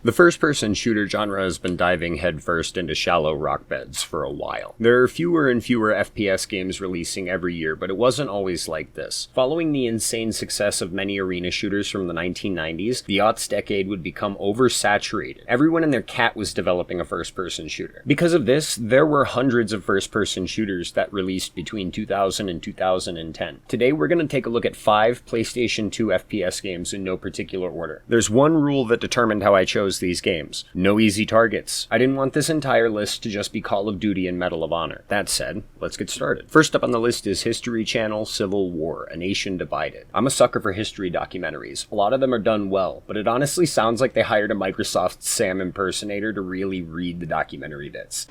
The first-person shooter genre has been diving headfirst into shallow rock beds for a while. There are fewer and fewer FPS games releasing every year, but it wasn't always like this. Following the insane success of many arena shooters from the 1990s, the aughts decade would become oversaturated. Everyone and their cat was developing a first-person shooter. Because of this, there were hundreds of first-person shooters that released between 2000 and 2010. Today, we're going to take a look at 5 PlayStation 2 FPS games in no particular order. There's one rule that determined how I chose these games. No easy targets. I didn't want this entire list to just be Call of Duty and Medal of Honor. That said, let's get started. First up on the list is History Channel Civil War, A Nation Divided. I'm a sucker for history documentaries. A lot of them are done well, but it honestly sounds like they hired a Microsoft Sam impersonator to really read the documentary bits.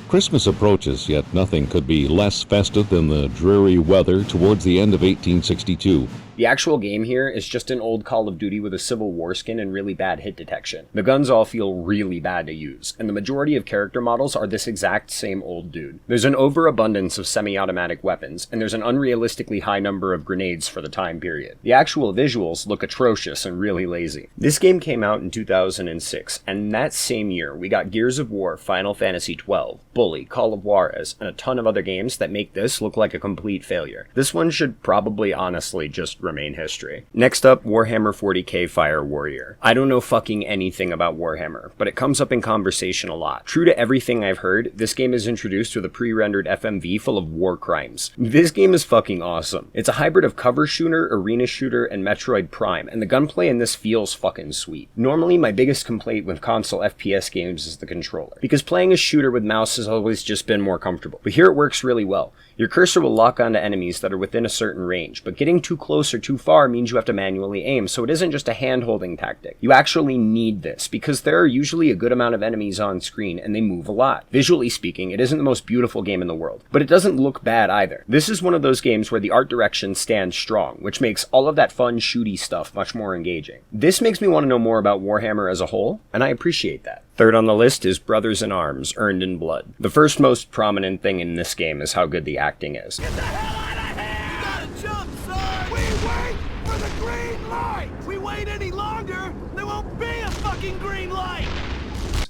Christmas approaches, yet nothing could be less festive than the dreary weather towards the end of 1862. The actual game here is just an old Call of Duty with a Civil War skin and really bad hit detection. The guns all feel really bad to use, and the majority of character models are this exact same old dude. There's an overabundance of semi-automatic weapons, and there's an unrealistically high number of grenades for the time period. The actual visuals look atrocious and really lazy. This game came out in 2006, and that same year we got Gears of War, Final Fantasy XII, Bully, Call of Juarez, and a ton of other games that make this look like a complete failure. This one should probably honestly just remain history. Next up, Warhammer 40k Fire Warrior. I don't know fucking anything about Warhammer, but it comes up in conversation a lot. True to everything I've heard, this game is introduced with a pre-rendered FMV full of war crimes. This game is fucking awesome. It's a hybrid of cover shooter, arena shooter, and Metroid Prime, and the gunplay in this feels fucking sweet. Normally, my biggest complaint with console FPS games is the controller, because playing a shooter with mouse has always just been more comfortable, but here it works really well. Your cursor will lock onto enemies that are within a certain range, but getting too close or too far means you have to manually aim, so it isn't just a hand-holding tactic. You actually need this, because there are usually a good amount of enemies on screen, and they move a lot. Visually speaking, it isn't the most beautiful game in the world, but it doesn't look bad either. This is one of those games where the art direction stands strong, which makes all of that fun, shooty stuff much more engaging. This makes me want to know more about Warhammer as a whole, and I appreciate that. Third on the list is Brothers in Arms, Earned in Blood. The first most prominent thing in this game is how good the acting is. Get the hell out of here! You gotta jump, son! We wait for the green light! We wait any longer, there won't be a fucking green light!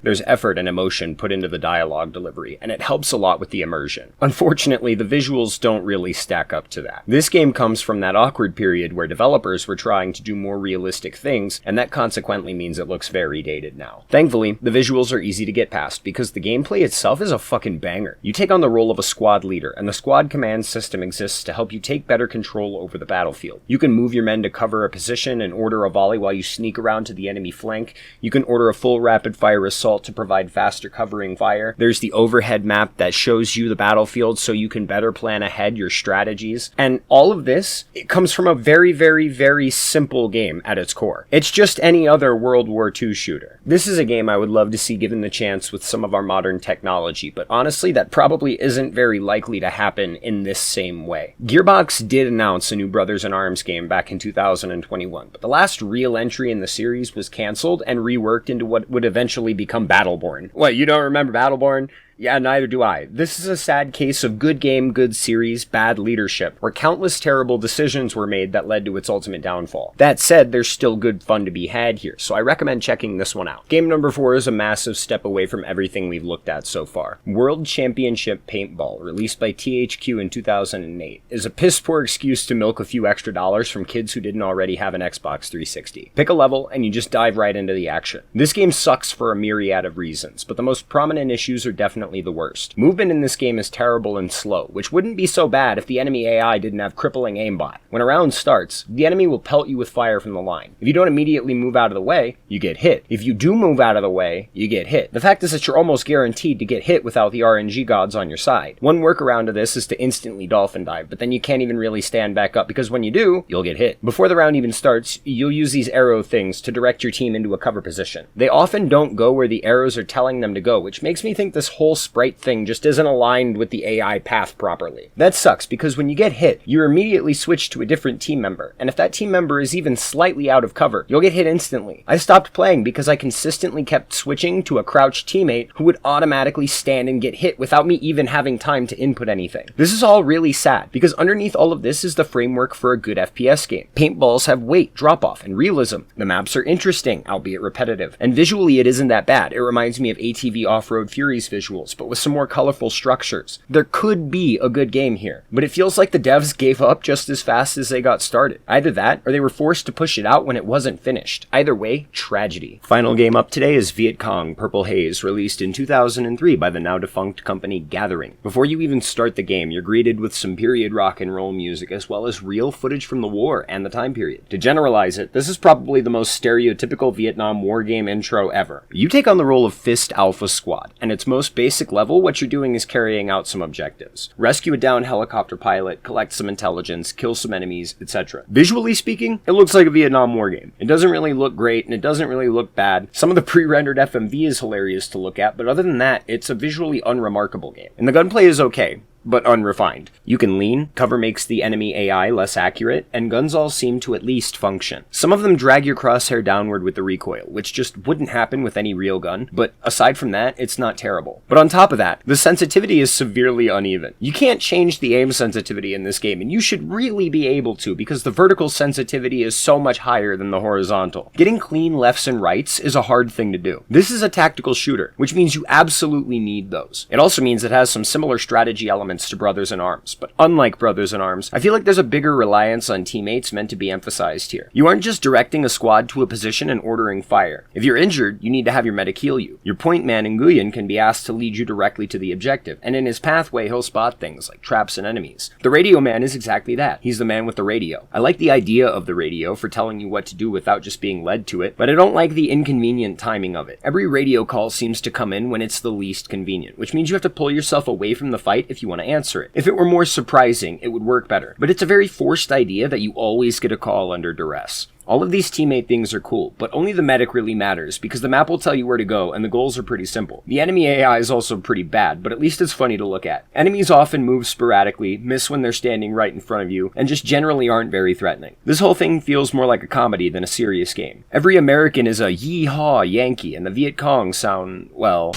There's effort and emotion put into the dialogue delivery, and it helps a lot with the immersion. Unfortunately, the visuals don't really stack up to that. This game comes from that awkward period where developers were trying to do more realistic things, and that consequently means it looks very dated now. Thankfully, the visuals are easy to get past, because the gameplay itself is a fucking banger. You take on the role of a squad leader, and the squad command system exists to help you take better control over the battlefield. You can move your men to cover a position and order a volley while you sneak around to the enemy flank. You can order a full rapid-fire assault to provide faster covering fire. There's the overhead map that shows you the battlefield so you can better plan ahead your strategies. And all of this, it comes from a very, very, very simple game at its core. It's just any other World War II shooter. This is a game I would love to see given the chance with some of our modern technology, but honestly, that probably isn't very likely to happen in this same way. Gearbox did announce a new Brothers in Arms game back in 2021, but the last real entry in the series was cancelled and reworked into what would eventually become Battleborn. What, you don't remember Battleborn? Yeah, neither do I. This is a sad case of good game, good series, bad leadership, where countless terrible decisions were made that led to its ultimate downfall. That said, there's still good fun to be had here, so I recommend checking this one out. Game number 4 is a massive step away from everything we've looked at so far. World Championship Paintball, released by THQ in 2008, is a piss-poor excuse to milk a few extra dollars from kids who didn't already have an Xbox 360. Pick a level, and you just dive right into the action. This game sucks for a myriad of reasons, but the most prominent issues are definitely the worst. Movement in this game is terrible and slow, which wouldn't be so bad if the enemy AI didn't have crippling aimbot. When a round starts, the enemy will pelt you with fire from the line. If you don't immediately move out of the way, you get hit. If you do move out of the way, you get hit. The fact is that you're almost guaranteed to get hit without the RNG gods on your side. One workaround to this is to instantly dolphin dive, but then you can't even really stand back up because when you do, you'll get hit. Before the round even starts, you'll use these arrow things to direct your team into a cover position. They often don't go where the arrows are telling them to go, which makes me think this whole sprite thing just isn't aligned with the AI path properly. That sucks, because when you get hit, you're immediately switched to a different team member, and if that team member is even slightly out of cover, you'll get hit instantly. I stopped playing because I consistently kept switching to a crouched teammate who would automatically stand and get hit without me even having time to input anything. This is all really sad, because underneath all of this is the framework for a good FPS game. Paintballs have weight, drop-off, and realism. The maps are interesting, albeit repetitive, and visually it isn't that bad. It reminds me of ATV Off-Road Fury's visuals, but with some more colorful structures. There could be a good game here, but it feels like the devs gave up just as fast as they got started. Either that, or they were forced to push it out when it wasn't finished. Either way, tragedy. Final game up today is Viet Cong Purple Haze, released in 2003 by the now defunct company Gathering. Before you even start the game, you're greeted with some period rock and roll music, as well as real footage from the war and the time period. To generalize it, this is probably the most stereotypical Vietnam War game intro ever. You take on the role of Fist Alpha Squad, and its most basic level, what you're doing is carrying out some objectives. Rescue a downed helicopter pilot, collect some intelligence, kill some enemies, etc. Visually speaking, it looks like a Vietnam War game. It doesn't really look great, and it doesn't really look bad. Some of the pre-rendered FMV is hilarious to look at, but other than that, it's a visually unremarkable game. And the gunplay is okay, but unrefined. You can lean, cover makes the enemy AI less accurate, and guns all seem to at least function. Some of them drag your crosshair downward with the recoil, which just wouldn't happen with any real gun, but aside from that, it's not terrible. But on top of that, the sensitivity is severely uneven. You can't change the aim sensitivity in this game, and you should really be able to, because the vertical sensitivity is so much higher than the horizontal. Getting clean lefts and rights is a hard thing to do. This is a tactical shooter, which means you absolutely need those. It also means it has some similar strategy elements to Brothers in Arms, but unlike Brothers in Arms, I feel like there's a bigger reliance on teammates meant to be emphasized here. You aren't just directing a squad to a position and ordering fire. If you're injured, you need to have your medic heal you. Your point man, Nguyen, can be asked to lead you directly to the objective, and in his pathway he'll spot things like traps and enemies. The radio man is exactly that. He's the man with the radio. I like the idea of the radio for telling you what to do without just being led to it, but I don't like the inconvenient timing of it. Every radio call seems to come in when it's the least convenient, which means you have to pull yourself away from the fight if you want to answer it. If it were more surprising, it would work better, but it's a very forced idea that you always get a call under duress. All of these teammate things are cool, but only the medic really matters, because the map will tell you where to go, and the goals are pretty simple. The enemy AI is also pretty bad, but at least it's funny to look at. Enemies often move sporadically, miss when they're standing right in front of you, and just generally aren't very threatening. This whole thing feels more like a comedy than a serious game. Every American is a yee-haw Yankee, and the Viet Cong sound, well...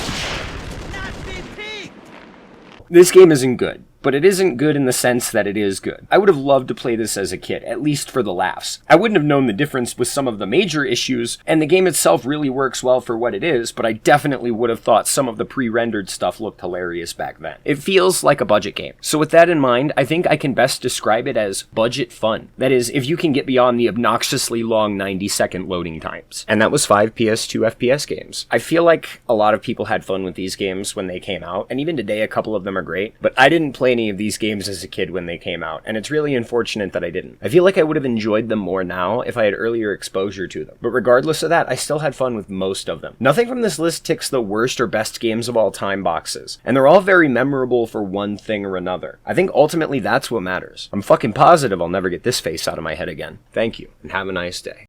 This game isn't good, but it isn't good in the sense that it is good. I would have loved to play this as a kid, at least for the laughs. I wouldn't have known the difference with some of the major issues, and the game itself really works well for what it is, but I definitely would have thought some of the pre-rendered stuff looked hilarious back then. It feels like a budget game. So with that in mind, I think I can best describe it as budget fun. That is, if you can get beyond the obnoxiously long 90-second loading times. And that was 5 PS2 FPS games. I feel like a lot of people had fun with these games when they came out, and even today a couple of them are great, but I didn't play any of these games as a kid when they came out, and it's really unfortunate that I didn't. I feel like I would have enjoyed them more now if I had earlier exposure to them. But regardless of that, I still had fun with most of them. Nothing from this list ticks the worst or best games of all time boxes, and they're all very memorable for one thing or another. I think ultimately that's what matters. I'm fucking positive I'll never get this face out of my head again. Thank you, and have a nice day.